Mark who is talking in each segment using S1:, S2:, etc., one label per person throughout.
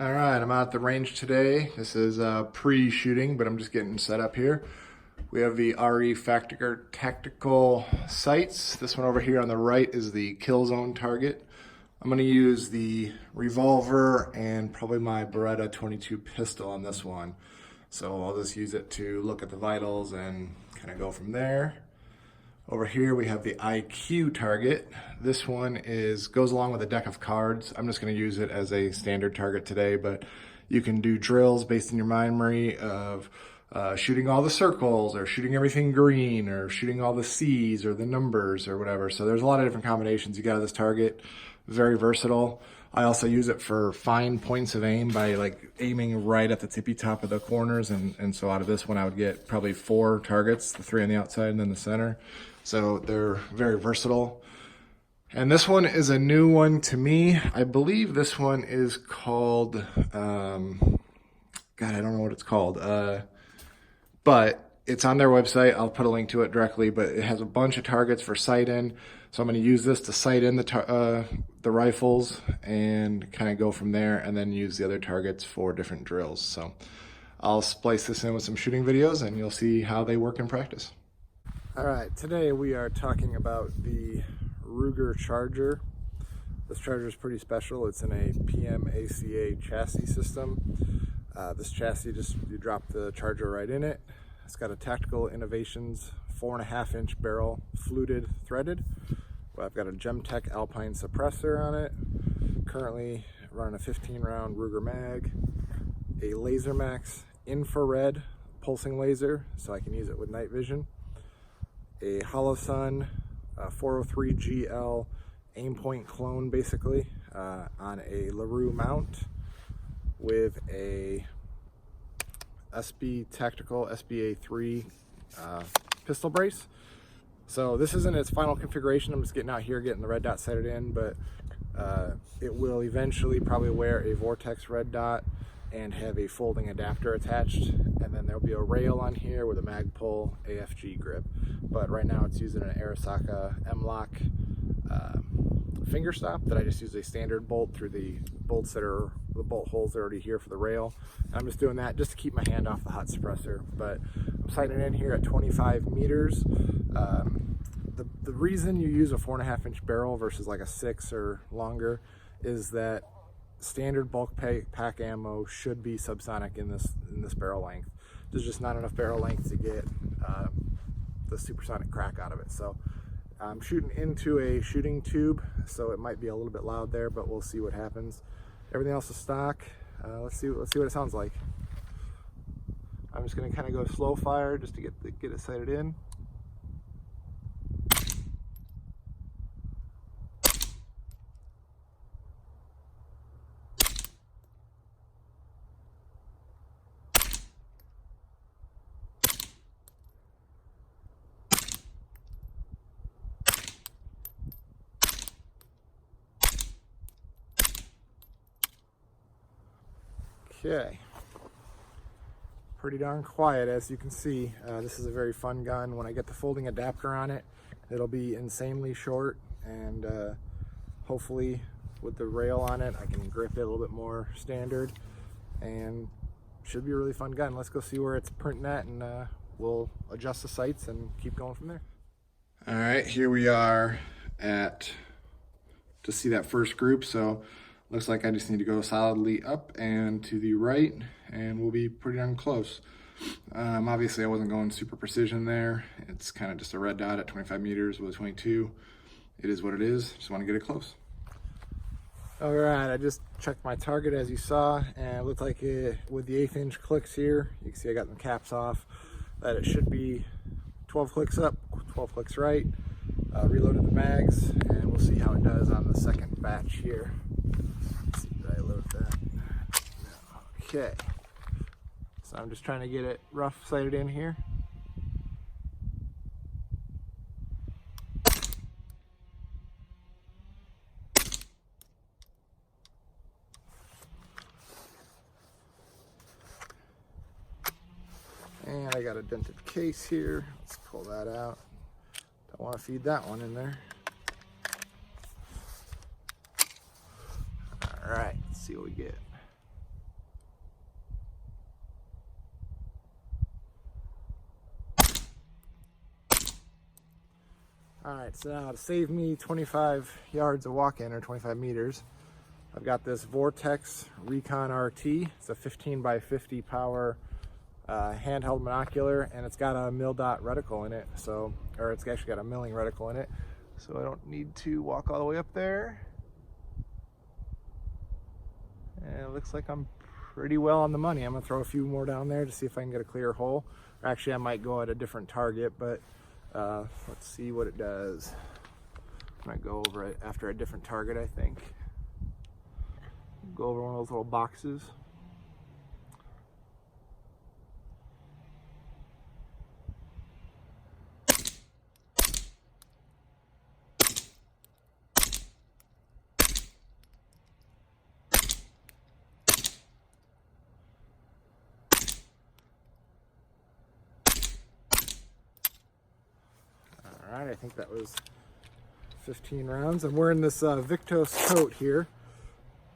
S1: All right, I'm out at the range today. This is pre-shooting, but I'm just getting set up here. We have the RE Factor Tactical sights. This one over here on the right is the kill zone target. I'm going to use the revolver and probably my Beretta 22 pistol on this one. So I'll just use it to look at the vitals and kind of go from there. Over here we have the IQ target. This one goes along with a deck of cards. I'm just going to use it as a standard target today, but you can do drills based on your memory of shooting all the circles or shooting everything green or shooting all the C's or the numbers or whatever. So there's a lot of different combinations you got of this target. Very versatile. I also use it for fine points of aim by like aiming right at the tippy top of the corners. And so out of this one, I would get probably 4 targets, the 3 on the outside and then the center. So they're very versatile. And this one is a new one to me. I believe this one is called, God, I don't know what it's called. But it's on their website. I'll put a link to it directly, but it has a bunch of targets for sight in. So I'm going to use this to sight in the rifles and kind of go from there and then use the other targets for different drills. So I'll splice this in with some shooting videos and you'll see how they work in practice. All right, today we are talking about the Ruger Charger. This Charger is pretty special. It's in a PMACA chassis system. This chassis, you drop the Charger right in it. It's got a Tactical Innovations 4.5-inch barrel, fluted, threaded. Well, I've got a Gemtech Alpine suppressor on it. Currently running a 15-round Ruger mag, a Laser Max infrared pulsing laser, so I can use it with night vision. A Holosun 403 GL aim point clone, basically, on a LaRue mount with a SB Tactical SBA3 pistol brace. So this isn't its final configuration. I'm just getting out here, getting the red dot sighted in, but it will eventually probably wear a Vortex red dot and have a folding adapter attached, and then there'll be a rail on here with a Magpul AFG grip. But right now it's using an Arisaka M-Lock finger stop that I just use a standard bolt through the bolts that are the bolt holes that are already here for the rail. And I'm just doing that just to keep my hand off the hot suppressor. But I'm sighting in here at 25 meters. The reason you use a 4.5-inch barrel versus like a 6 or longer is that standard bulk pack ammo should be subsonic in this barrel length. There's just not enough barrel length to get the supersonic crack out of it. So I'm shooting into a shooting tube, so it might be a little bit loud there, but we'll see what happens. Everything else is stock. Let's see what it sounds like. I'm just going to kind of go slow fire just to get it sighted in. Okay, pretty darn quiet as you can see. This is a very fun gun. When I get the folding adapter on it, it'll be insanely short, and hopefully with the rail on it I can grip it a little bit more standard, and should be a really fun gun. Let's go see where it's printing at, and we'll adjust the sights and keep going from there. All right, here we are to see that first group. So looks like I just need to go solidly up and to the right, and we'll be pretty darn close. Obviously I wasn't going super precision there. It's kind of just a red dot at 25 meters with a 22. It is what it is. Just want to get it close. All right, I just checked my target as you saw, and it looked like with the 1/8-inch clicks here, you can see I got the caps off, that it should be 12 clicks up, 12 clicks right. Reloaded the mags, and we'll see how it does on the second batch here. Let's see, did I load that? No. Okay, so I'm just trying to get it rough sighted in here. And I got a dented case here. Let's pull that out. Don't want to feed that one in there. All right, let's see what we get. All right, so now to save me 25 yards of walk-in, or 25 meters, I've got this Vortex Recon RT. It's a 15 by 50 power handheld monocular, and it's got a mil-dot reticle in it. So, or it's actually got a milling reticle in it. So I don't need to walk all the way up there. And it looks like I'm pretty well on the money. I'm gonna throw a few more down there to see if I can get a clear hole. Or actually, I might go at a different target, but let's see what it does. I might go over it after a different target, I think. Go over one of those little boxes. All right, I think that was 15 rounds. I'm wearing this Victos coat here.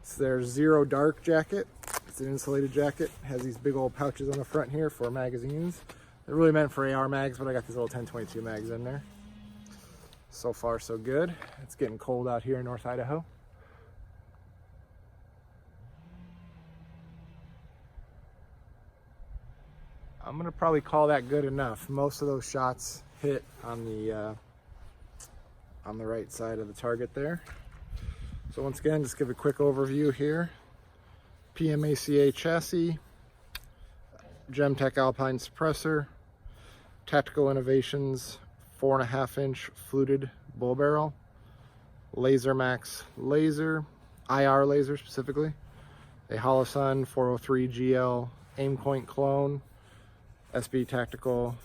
S1: It's their Zero Dark jacket. It's an insulated jacket. It has these big old pouches on the front here for magazines. They're really meant for AR mags, but I got these little 10-22 mags in there. So far, so good. It's getting cold out here in North Idaho. I'm gonna probably call that good enough. Most of those shots hit on the right side of the target there. So once again, just give a quick overview here. PMACA chassis, Gemtech Alpine suppressor, Tactical Innovations 4.5-inch fluted bull barrel, Laser Max laser, IR laser specifically, a Holosun 403 GL aim point clone, SB Tactical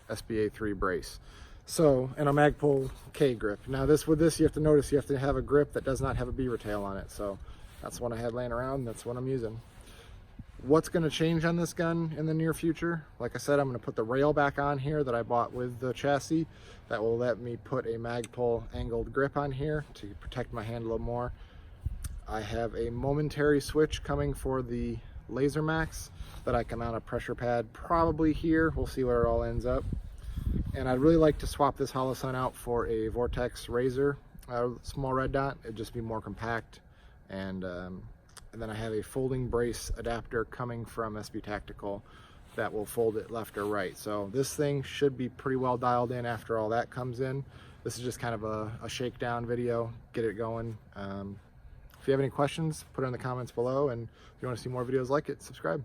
S1: SBA3 brace. So, and a Magpul K grip. Now with this, you have to notice you have to have a grip that does not have a beaver tail on it. So that's one I had laying around. That's what I'm using. What's going to change on this gun in the near future? Like I said, I'm going to put the rail back on here that I bought with the chassis. That will let me put a Magpul angled grip on here to protect my hand a little more. I have a momentary switch coming for the Laser Max that I can mount a pressure pad probably here. We'll see where it all ends up. And I'd really like to swap this Holosun out for a Vortex Razor, small red dot. It'd just be more compact. And then I have a folding brace adapter coming from SB Tactical that will fold it left or right. So this thing should be pretty well dialed in after all that comes in. This is just kind of a shakedown video, get it going. If you have any questions, put it in the comments below. And if you want to see more videos like it, subscribe.